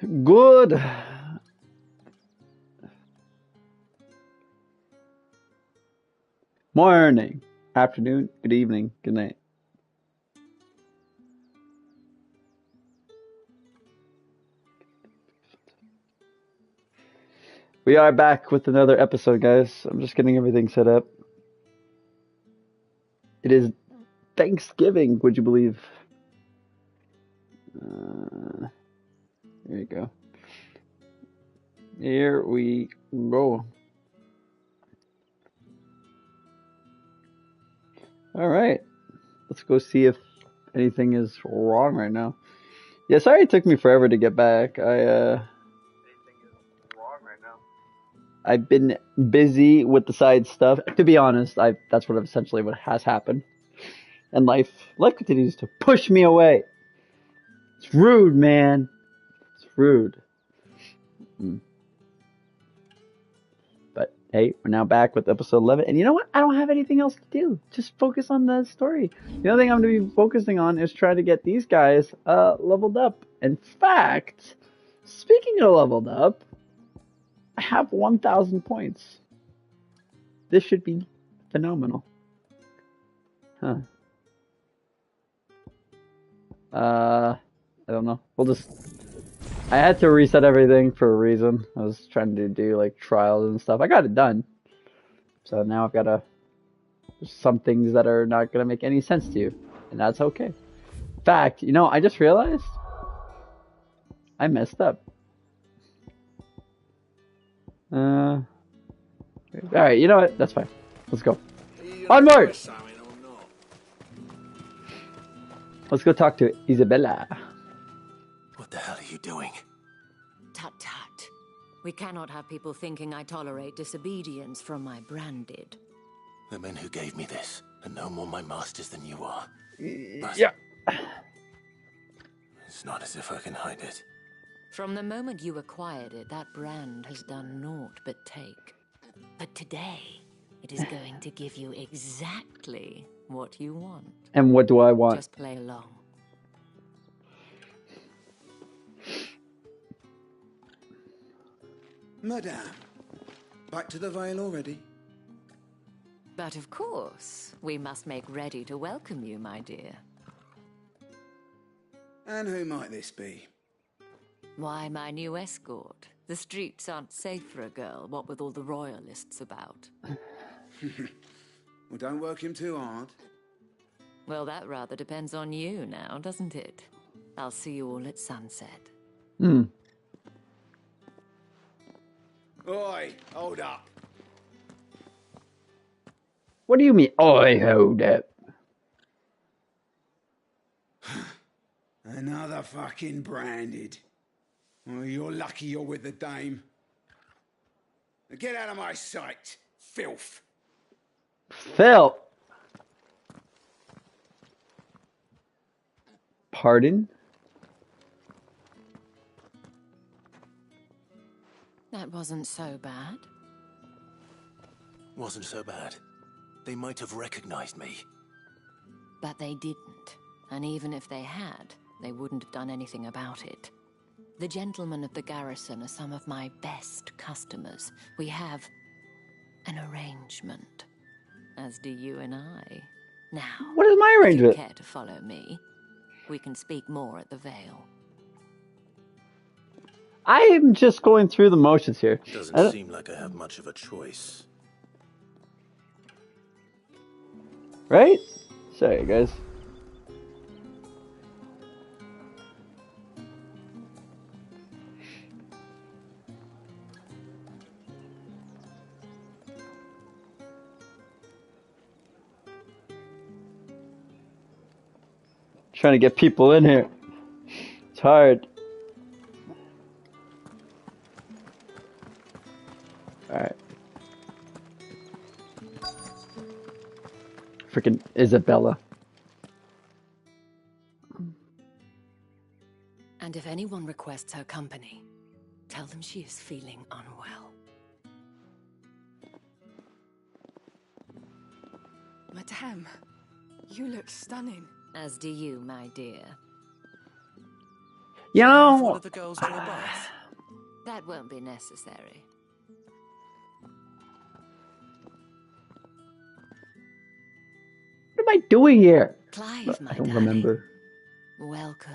Good morning, afternoon, good evening, good night. We are back with another episode, guys. I'm just getting everything set up. It is Thanksgiving, would you believe? There you go. Here we go. All right. Let's go see if anything is wrong right now. Yeah, sorry it took me forever to get back. I've been busy with the side stuff. To be honest, that's what essentially what has happened. And life continues to push me away. It's rude, man. It's rude. But hey, we're now back with episode 11. And you know what? I don't have anything else to do. Just focus on the story. The other thing I'm going to be focusing on is trying to get these guys leveled up. In fact, speaking of leveled up, I have 1,000 points. This should be phenomenal. Huh. I don't know. I had to reset everything for a reason. I was trying to do like trials and stuff. I got it done. So now I've got there's some things that are not going to make any sense to you. And that's okay. In fact, I just realized I messed up. Alright, you know what? That's fine. Let's go. Onward! Let's go talk to Isabella. What the hell are you doing? Tut tut. We cannot have people thinking I tolerate disobedience from my branded. The men who gave me this are no more my masters than you are. But yeah. It's not as if I can hide it. From the moment you acquired it, that brand has done naught but take. But today, it is going to give you exactly what you want. And what do I want? Just play along. Madame, back to the Vale already? But of course, we must make ready to welcome you, my dear. And who might this be? Why, my new escort. The streets aren't safe for a girl, what with all the royalists about. Well, don't work him too hard. Well, that rather depends on you now, doesn't it? I'll see you all at sunset. Oi, hold up. What do you mean, oi, hold up? Another fucking branded. Well, you're lucky you're with the dame. Now get out of my sight, filth. Phil. Pardon? That wasn't so bad. Wasn't so bad. They might have recognized me. But they didn't. And even if they had, they wouldn't have done anything about it. The gentlemen of the garrison are some of my best customers. We have an arrangement, as do you and I. Now, What is my if you arrangement? care to follow me, we can speak more at the Vale. I am just going through the motions here. Doesn't seem like I have much of a choice. Right? Sorry, guys. Trying to get people in here. It's hard. Alright. Freaking Isabella. And if anyone requests her company, tell them she is feeling unwell. Madame, you look stunning. As do you, my dear. You Have one know, of the girls to a bath. That won't be necessary. what am I doing here? Clive, my I don't darling. remember. Welcome.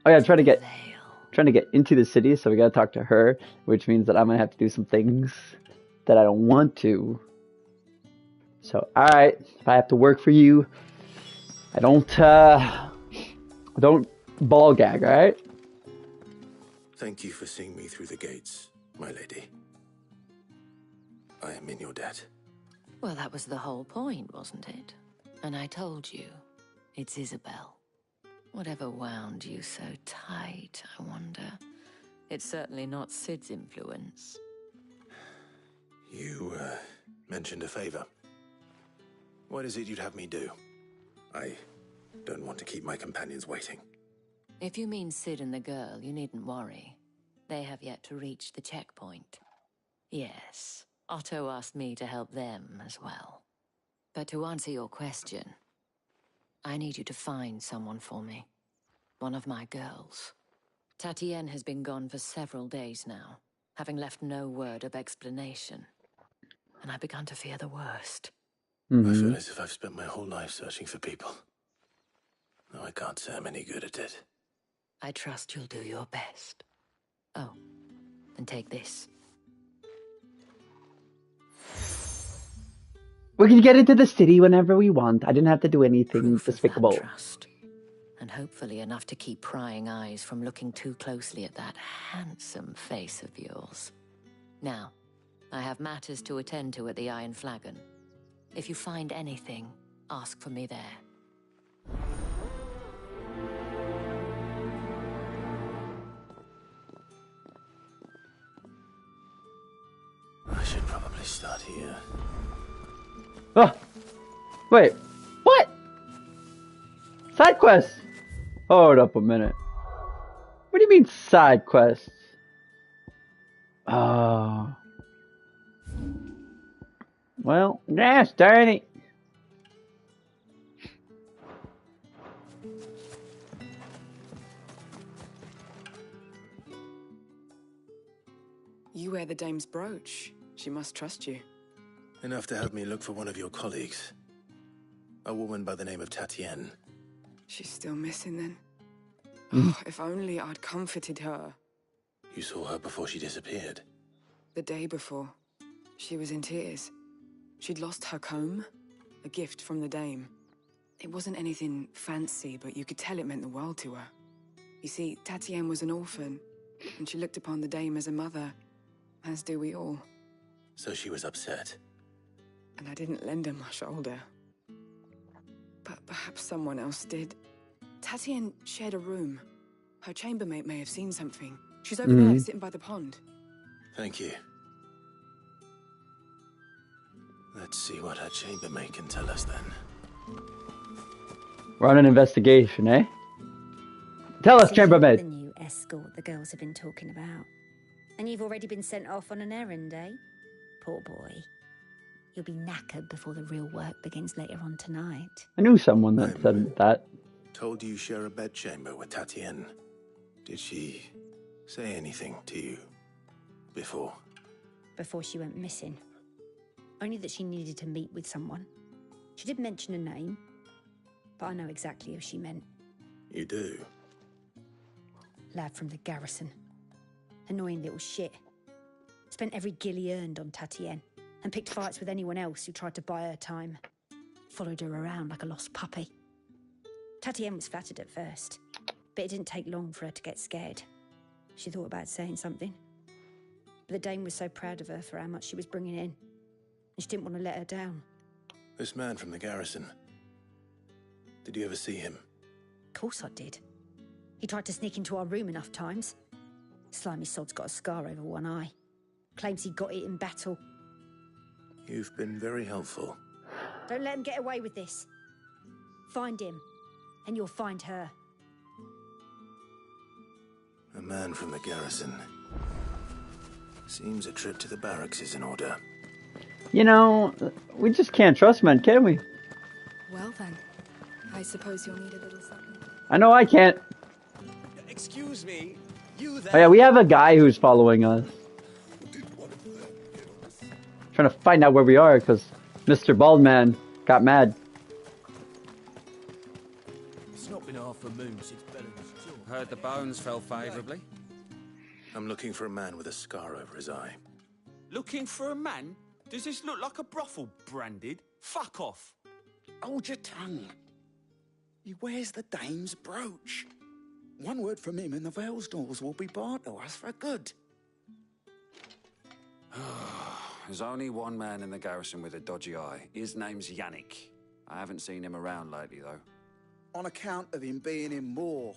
Oh yeah, trying to the get Vale. into the city, so we gotta talk to her, which means that I'm gonna have to do some things that I don't want to. So, alright, if I have to work for you, I don't ball gag, alright? Thank you for seeing me through the gates, my lady. I am in your debt. Well, that was the whole point, wasn't it? And I told you, it's Isabel. Whatever wound you so tight, I wonder. It's certainly not Sid's influence. You, mentioned a favor. What is it you'd have me do? I don't want to keep my companions waiting. If you mean Sid and the girl, you needn't worry. They have yet to reach the checkpoint. Yes, Otto asked me to help them as well. But to answer your question, I need you to find someone for me. One of my girls. Tatienne has been gone for several days now, having left no word of explanation. And I've begun to fear the worst. I feel as if I've spent my whole life searching for people. No, I can't say I'm any good at it. I trust you'll do your best. Oh, and take this. We can get into the city whenever we want. I didn't have to do anything Proof of that despicable. trust. And hopefully enough to keep prying eyes from looking too closely at that handsome face of yours. Now, I have matters to attend to at the Iron Flagon. If you find anything, ask for me there. I should probably start here. Oh, wait, what? Side quests? Hold up a minute. What do you mean side quests? Oh. Well, gosh darn it. You wear the dame's brooch. She must trust you. Enough to have me look for one of your colleagues. A woman by the name of Tatienne. She's still missing then. Oh, if only I'd comforted her. You saw her before she disappeared. The day before, she was in tears. She'd lost her comb, a gift from the dame. It wasn't anything fancy, but you could tell it meant the world to her. You see, Tatienne was an orphan, and she looked upon the dame as a mother, as do we all. So she was upset. And I didn't lend her my shoulder. But perhaps someone else did. Tatienne shared a room. Her chambermaid may have seen something. She's over there, sitting by the pond. Thank you. Let's see what her chambermaid can tell us then. We're on an investigation, eh? Tell us, So chambermaid. you're the new escort the girls have been talking about. And you've already been sent off on an errand, eh? Poor boy. You'll be knackered before the real work begins later on tonight. I knew someone that said that. Told you share a bedchamber with Tatienne. Did she say anything to you before? Before she went missing. Only that she needed to meet with someone. She did mention a name, but I know exactly who she meant. You do? Lad from the garrison. Annoying little shit. Spent every guil he earned on Tatienne, and picked fights with anyone else who tried to buy her time. Followed her around like a lost puppy. Tatienne was flattered at first, but it didn't take long for her to get scared. She thought about saying something. But the dame was so proud of her for how much she was bringing in, and she didn't want to let her down. This man from the garrison. Did you ever see him? Of course I did. He tried to sneak into our room enough times. Slimy sod's got a scar over one eye. Claims he got it in battle. You've been very helpful. Don't let him get away with this. Find him, and you'll find her. A man from the garrison. Seems a trip to the barracks is in order. You know, we just can't trust men, can we? Well then, I suppose you'll need a little something. I know I can't. Excuse me, you there? Oh yeah, we have a guy who's following us. Trying to find out where we are because Mr. Baldman got mad. It's not been half a moon since Bellen's killed. Heard the bones fell favourably. I'm looking for a man with a scar over his eye. Looking for a man? Does this look like a brothel, Branded? Fuck off. Hold your tongue. He wears the dame's brooch. One word from him and the Velsdorls will be barred to us for good. There's only one man in the garrison with a dodgy eye. His name's Yannick. I haven't seen him around lately, though. On account of him being in Moor.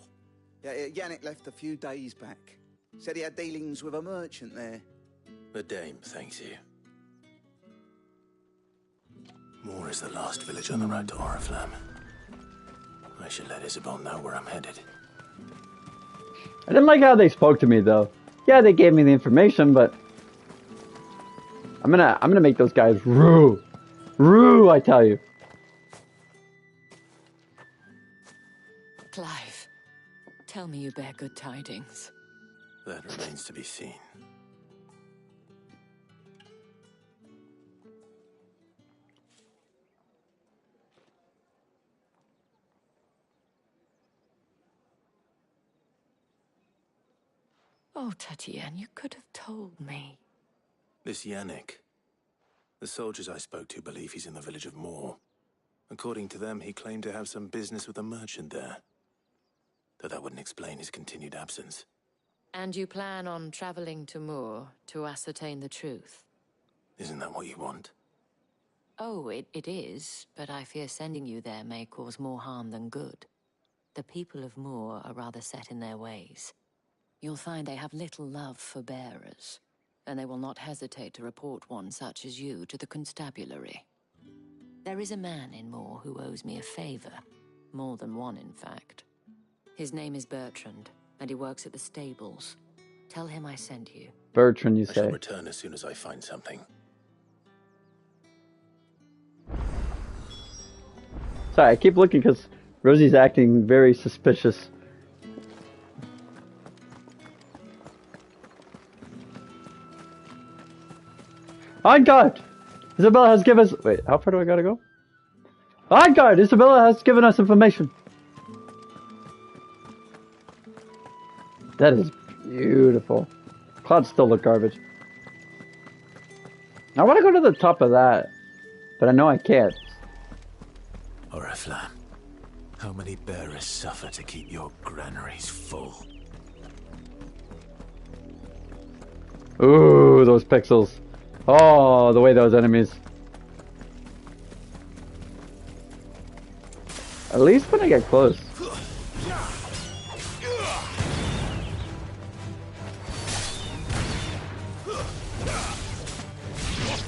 Yeah, Yannick left a few days back. Said he had dealings with a merchant there. The dame thanks you. Moor is the last village on the road to Oriflamme. I should let Isabel know where I'm headed. I didn't like how they spoke to me though. Yeah, they gave me the information, but I'm gonna make those guys rue. Rue, I tell you. Clive, tell me you bear good tidings. That remains to be seen. Oh, Tatienne, you could have told me. This Yannick. The soldiers I spoke to believe he's in the village of Moor. According to them, he claimed to have some business with a merchant there. Though that wouldn't explain his continued absence. And you plan on traveling to Moor to ascertain the truth? Isn't that what you want? Oh, it is, but I fear sending you there may cause more harm than good. The people of Moor are rather set in their ways. You'll find they have little love for bearers, and they will not hesitate to report one such as you to the constabulary. There is a man in Moor who owes me a favor. More than one, in fact. His name is Bertrand, and he works at the stables. Tell him I sent you. Bertrand, you I shall say. return as soon as I find something. Sorry, I keep looking because Rosie's acting very suspicious. On guard! Isabella has given us... Wait, how far do I gotta go? On guard! Isabella has given us information. That is beautiful. Clouds still look garbage. I want to go to the top of that, but I know I can't. Oriflamme, how many bearers suffer to keep your granaries full? Ooh, those pixels. Oh, the way those enemies. At least when I get close.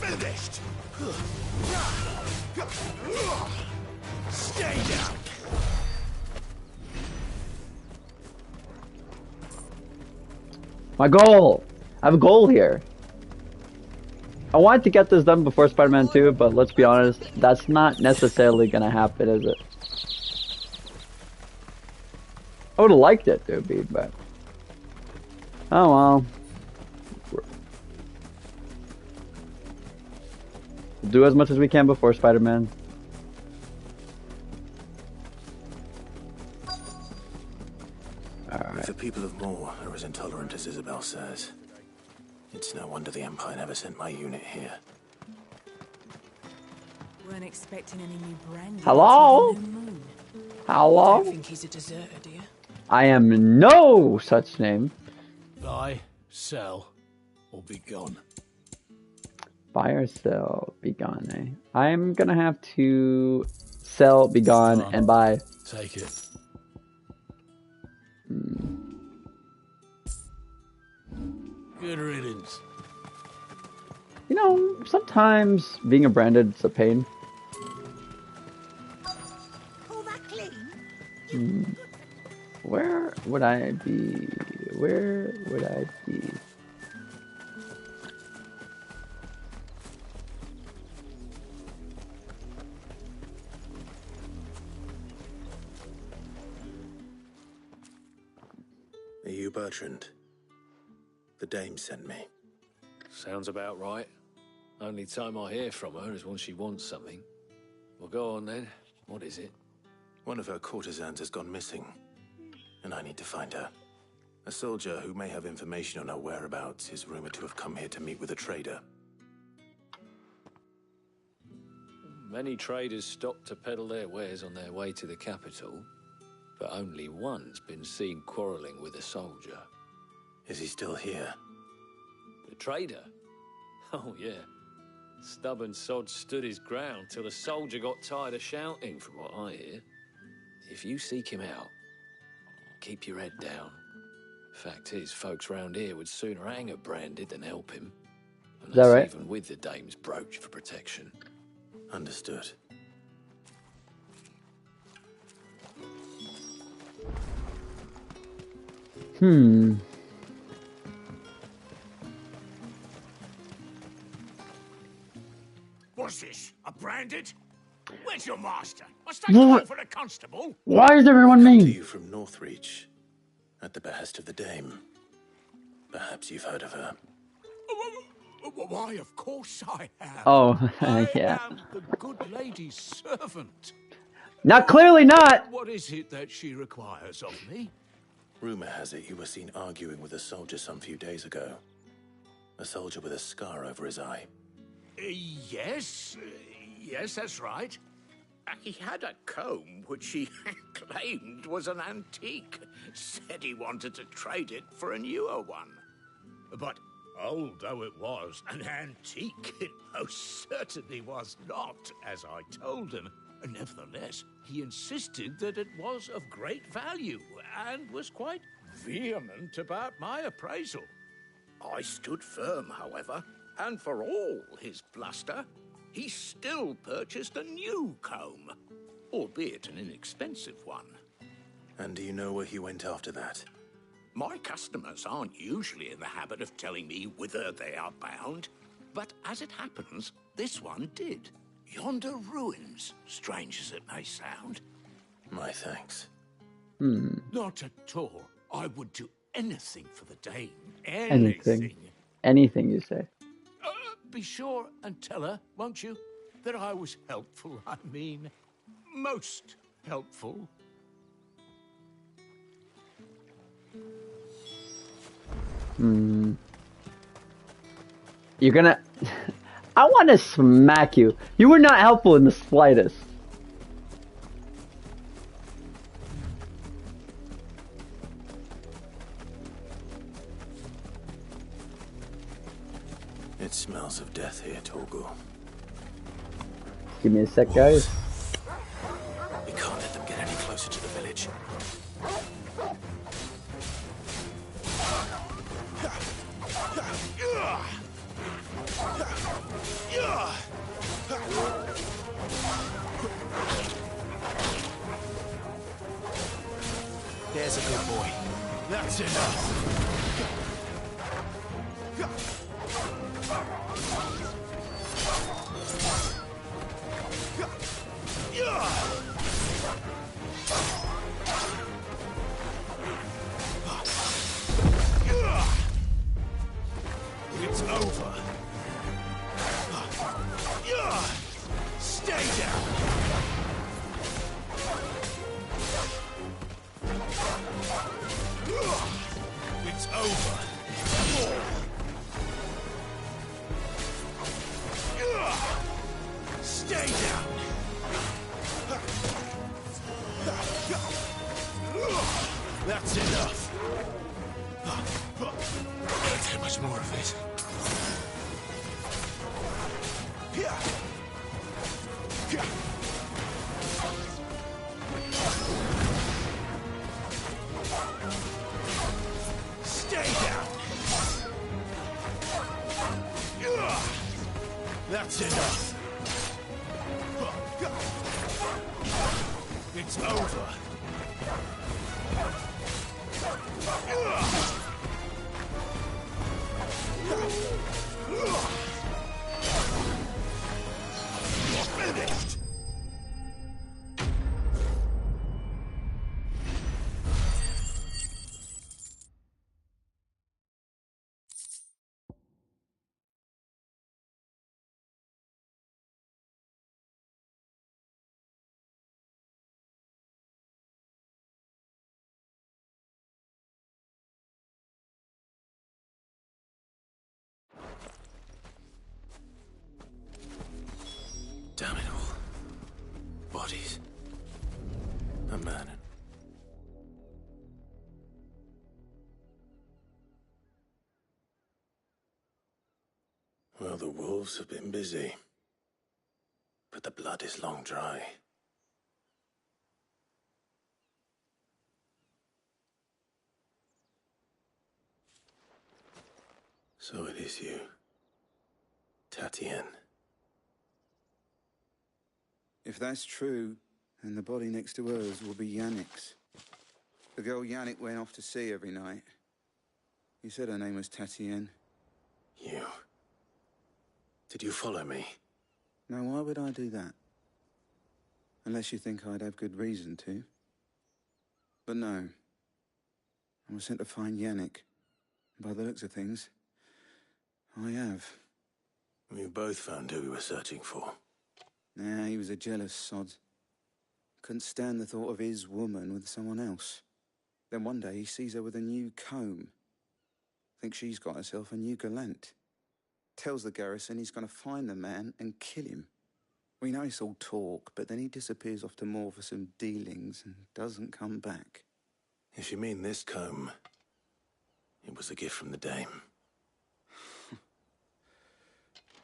Finished. Stay down. My goal! I have a goal here. I wanted to get this done before Spider-Man 2, but let's be honest, that's not necessarily gonna happen, is it? I would've liked it to be, but... Oh well. We'll do as much as we can before Spider-Man. If the people of Moor are as intolerant as Isabel says, it's no wonder the Empire never sent my unit here. Weren't expecting any new brand. Hello? Hello? Don't think he's a deserter, do you? I am no such name. Buy, sell, or be gone. Buy or sell, be gone, eh? I'm gonna have to sell, be gone, and buy. Take it. Good riddance. You know, sometimes being a branded is a pain. All that clean? Where would I be? Where would I be? you Bertrand? The dame sent me. Sounds about right. Only time I hear from her is when she wants something. Well, go on then. What is it? One of her courtesans has gone missing, and I need to find her. A soldier who may have information on her whereabouts is rumored to have come here to meet with a trader. Many traders stop to peddle their wares on their way to the capital, but only one's been seen quarrelling with a soldier. Is he still here? The trader? Oh, yeah. Stubborn sod stood his ground till the soldier got tired of shouting, from what I hear. If you seek him out, keep your head down. Fact is, folks round here would sooner hang a branded than help him. And Is that that's right? even with the dame's brooch for protection. Understood. What's this? A branded? Where's your master? Must I What? call for the constable? Why is everyone Come to mean? you from Northreach, at the behest of the dame. Perhaps you've heard of her. Why, of course I have. Oh, I yeah. am the good lady's servant. Not clearly not. What is it that she requires of me? Rumor has it you were seen arguing with a soldier some few days ago. A soldier with a scar over his eye. Yes, that's right. He had a comb which he claimed was an antique. Said he wanted to trade it for a newer one. But old though it was, an antique it most certainly was not, as I told him. Nevertheless, he insisted that it was of great value and was quite vehement about my appraisal. I stood firm, however, and for all his bluster, he still purchased a new comb, albeit an inexpensive one. And do you know where he went after that? My customers aren't usually in the habit of telling me whither they are bound, but as it happens, this one did. Yonder ruins, strange as it may sound. My thanks. Not at all. I would do anything for the dame. Anything. Anything you say. Be sure and tell her, won't you, that I was helpful. I mean, most helpful. You're gonna... I want to smack you. You were not helpful in the slightest. It smells of death here, Torgal. Give me a sec, guys. We can't let them get any closer to the village. There's a good boy. That's enough. It's over. Stay down. It's over. Stay down. That's enough. Can't take much more of it. Stay down. That's enough. It's over. You're finished. bodies. A man. Well, the wolves have been busy. But the blood is long dry. So it is you, Tatienne. If that's true, then the body next to hers will be Yannick's. The girl Yannick went off to see every night. You said her name was Tatienne. You... Did you follow me? Now, why would I do that? Unless you think I'd have good reason to. But no. I was sent to find Yannick. By the looks of things, I have. We both found who we were searching for. Nah, he was a jealous sod. Couldn't stand the thought of his woman with someone else. Then one day he sees her with a new comb. Thinks she's got herself a new gallant. Tells the garrison he's going to find the man and kill him. We know it's all talk, but then he disappears off to Moor for some dealings and doesn't come back. If you mean this comb, it was a gift from the dame.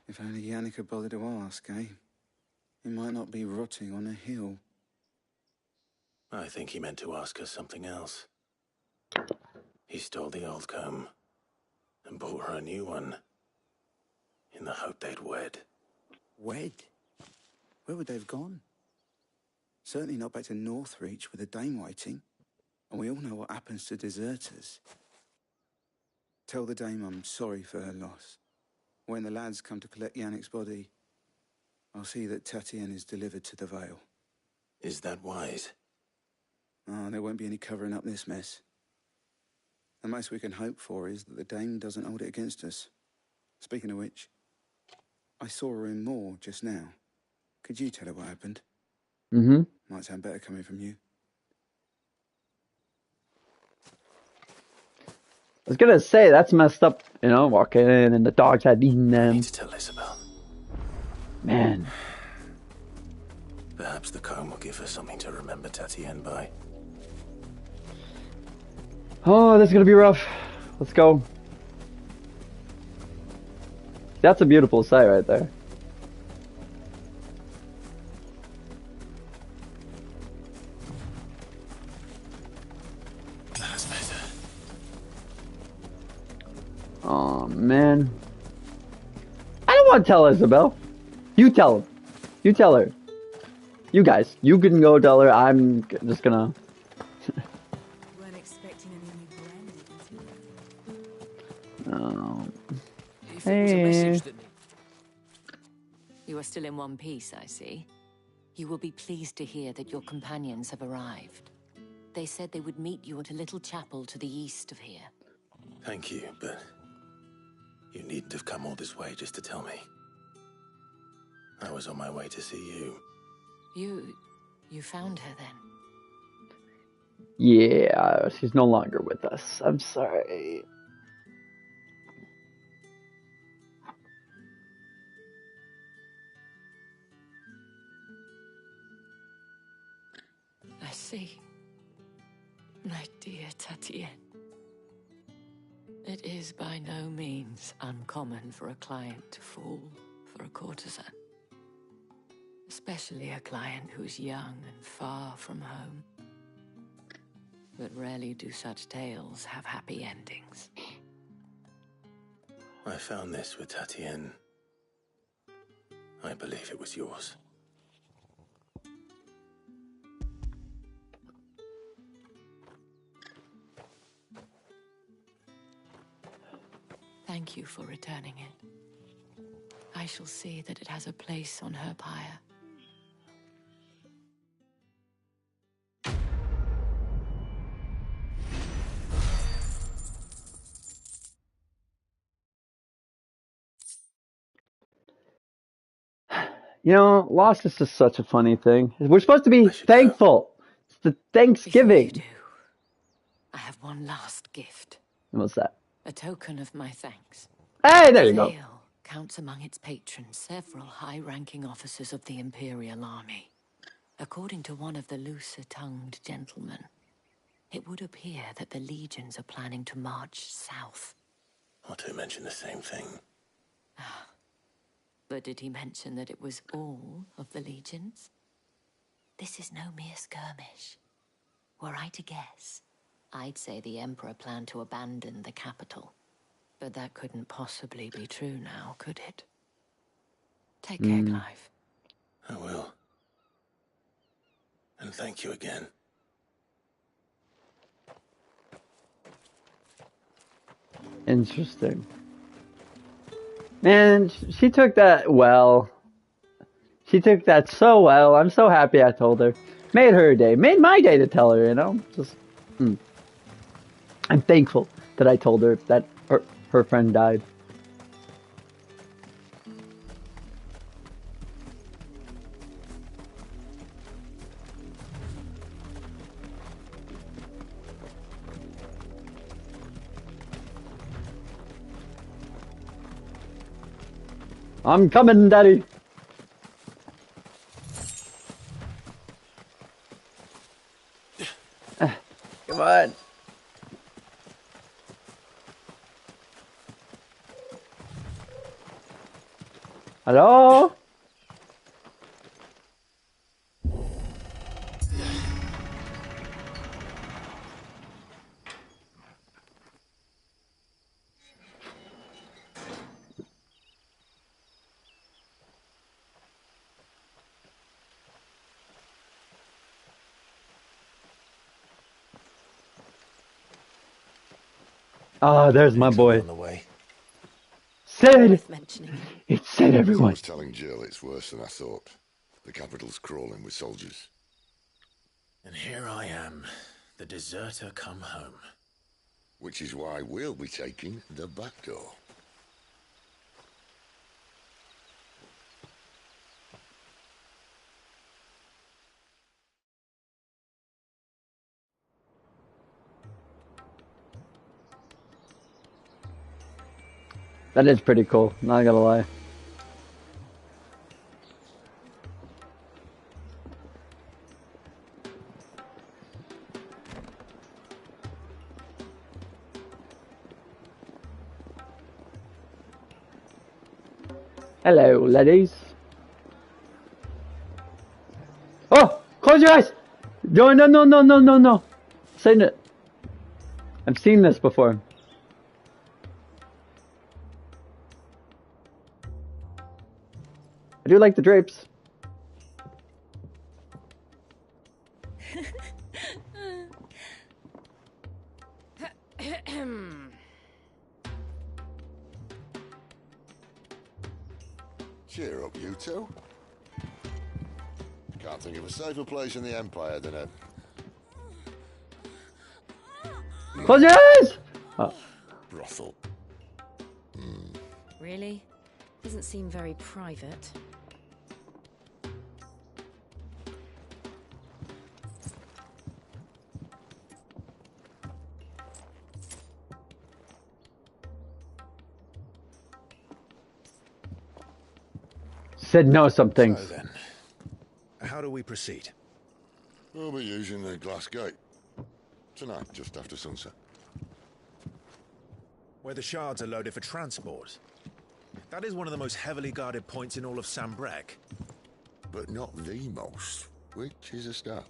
If only Yannick had bothered to ask, eh? He might not be rotting on a hill. I think he meant to ask her something else. He stole the old comb and bought her a new one in the hope they'd wed. Wed? Where would they have gone? Certainly not back to Northreach with a dame waiting. And we all know what happens to deserters. Tell the dame I'm sorry for her loss. When the lads come to collect Yannick's body, I'll see that Tatienne is delivered to the Vale. Is that wise? Oh, there won't be any covering up this mess. The most we can hope for is that the dame doesn't hold it against us. Speaking of which, I saw her in Moor just now. Could you tell her what happened? Mm-hmm. Might sound better coming from you. I was gonna say, that's messed up, you know, walking in and the dogs had eaten I them. need to tell Isabel. Man. Perhaps the comb will give her something to remember Tatienne by. Oh, this is gonna be rough. Let's go. That's a beautiful sight right there. That's better. Oh, man. I don't want to tell Isabel. You tell him. You tell her. You guys, you can go tell her. I'm just gonna... Weren't expecting any new brandy. Oh. If it was a message that... You are still in one piece, I see. You will be pleased to hear that your companions have arrived. They said they would meet you at a little chapel to the east of here. Thank you, but you needn't have come all this way just to tell me. I was on my way to see you. You found her then? Yeah, she's no longer with us. I'm sorry. I see. My dear Tatienne. It is by no means uncommon for a client to fall for a courtesan. Especially a client who's young and far from home. But rarely do such tales have happy endings. I found this with Tatienne. I believe it was yours. Thank you for returning it. I shall see that it has a place on her pyre. You know, loss is just such a funny thing. We're supposed to be I should thankful. It's the Before you Thanksgiving. do, I have one last gift. What's that? A token of my thanks. Hey, there you go. Vale counts among its patrons several high-ranking officers of the Imperial Army. According to one of the looser-tongued gentlemen, it would appear that the legions are planning to march south. Or to mention the same thing. But did he mention that it was all of the legions? This is no mere skirmish. Were I to guess, I'd say the Emperor planned to abandon the capital. But that couldn't possibly be true now, could it? Take care, Clive. I will. And thank you again. Interesting. Man, she took that well. She took that so well. I'm so happy I told her. Made her day. Made my day to tell her, you know? Just, I'm thankful that I told her that her friend died. I'm coming, Daddy. Come on. Hello? Ah, there's my boy. On the way. Sid! Mentioning. It's Sid, As I everyone. was telling Jill, it's worse than I thought. The capital's crawling with soldiers. And here I am, the deserter come home. Which is why we'll be taking the back door. That is pretty cool, not gonna lie. Hello, ladies. Oh! Close your eyes! No, no, no, no, no, no, no. Saying it. I've seen this before. I do like the drapes. Cheer up, you two. Can't think of a safer place in the Empire than a... Close your eyes! Oh. brothel. Really? Doesn't seem very private. Said no some things. So then, how do we proceed? We'll be using the glass gate. Tonight, just after sunset. Where the shards are loaded for transport. That is one of the most heavily guarded points in all of Sambrec. But not the most, which is a start.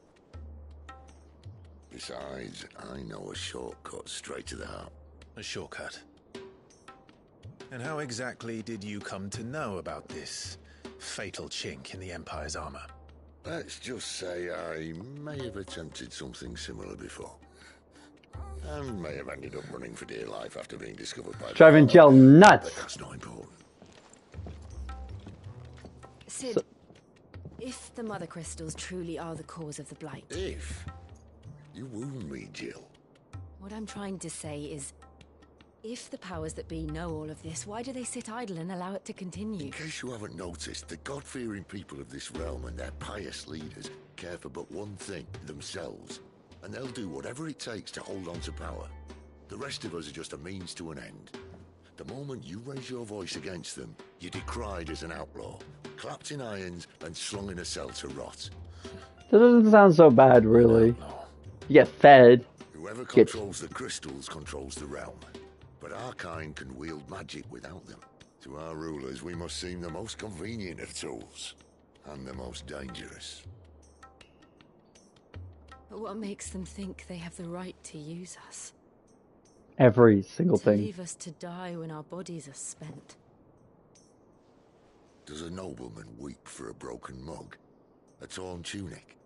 Besides, I know a shortcut straight to the heart. A shortcut. And how exactly did you come to know about this fatal chink in the Empire's armor? Let's just say I may have attempted something similar before. And may have ended up running for dear life after being discovered by... Driving Jill nuts. But that's not important. Sid, if the Mother Crystals truly are the cause of the Blight... If? You wound me, Jill. What I'm trying to say is, if the powers that be know all of this, why do they sit idle and allow it to continue? In case you haven't noticed, the God-fearing people of this realm and their pious leaders care for but one thing, themselves. And they'll do whatever it takes to hold on to power. The rest of us are just a means to an end. The moment you raise your voice against them, you're decried as an outlaw, clapped in irons and slung in a cell to rot. That doesn't sound so bad, really. Outlaw. You get fed. Whoever Get- controls the crystals controls the realm. But our kind can wield magic without them. To our rulers, we must seem the most convenient of tools. And the most dangerous. But what makes them think they have the right to use us? Every single To thing. leave us to die when our bodies are spent. Does a nobleman weep for a broken mug? A torn tunic?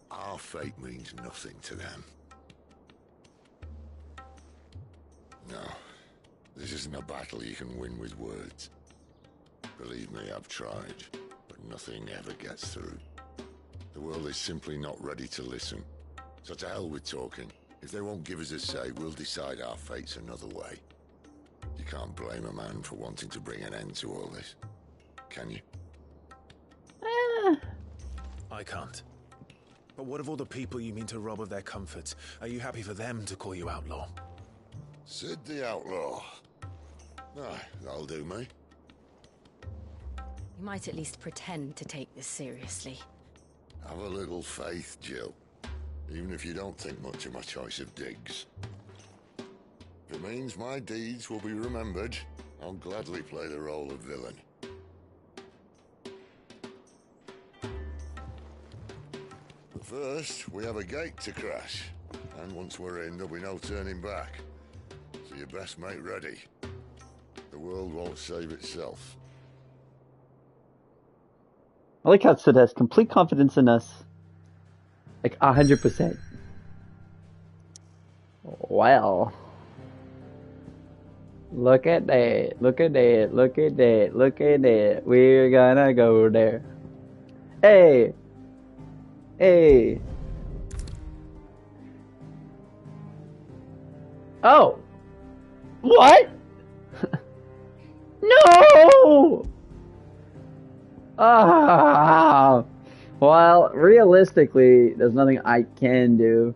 Our fate means nothing to them. No, this isn't a battle you can win with words. Believe me, I've tried, but nothing ever gets through. The world is simply not ready to listen. So to hell with talking. If they won't give us a say, we'll decide our fates another way. You can't blame a man for wanting to bring an end to all this, can you? I can't. But what of all the people you mean to rob of their comforts? Are you happy for them to call you outlaw? Sid the Outlaw. Aye, that'll do me. You might at least pretend to take this seriously. Have a little faith, Jill. Even if you don't think much of my choice of digs. If it means my deeds will be remembered, I'll gladly play the role of villain. But first, we have a gate to crash. And once we're in, there'll be no turning back. So you best make ready. The world won't save itself. I like how Sid has complete confidence in us. Like 100%. Well. Look at that. Look at that. Look at that. Look at that. We're gonna go there. Hey. Hey. Oh. What? No! Ah. Well, realistically, there's nothing I can do.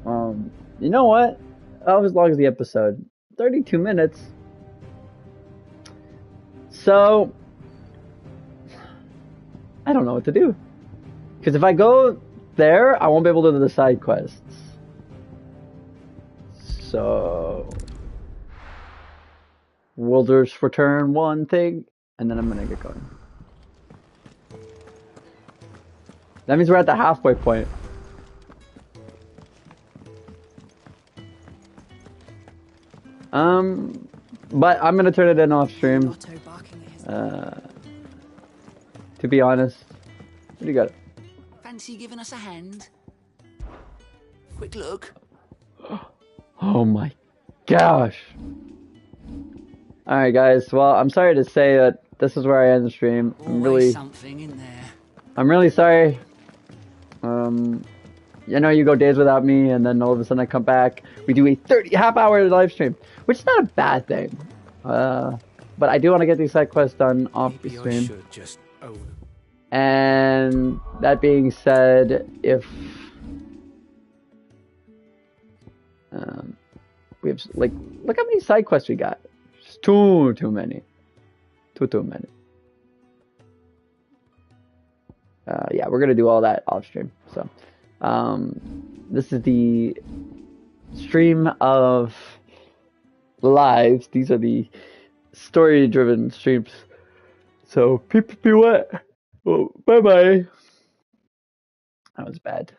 You know what? That was as long as the episode. 32 minutes. So, I don't know what to do. Because if I go there, I won't be able to do the side quests. So, we'll just return one thing, and then I'm going to get going. That means we're at the halfway point. But I'm gonna turn it in off stream. To be honest. What do you got? Fancy giving us a hand? Quick look. Oh my gosh. Alright guys, well I'm sorry to say that this is where I end the stream. Always something in there. I'm really sorry. You know, you go days without me, and then all of a sudden I come back. We do a half-hour live stream, which is not a bad thing. But I do want to get these side quests done off the stream. And that being said, if we have like, look how many side quests we got. Just too many. Too many. Yeah, we're gonna do all that off stream. So. This is the stream of lives. These are the story-driven streams. So, pppwhat. Oh, bye-bye. That was bad.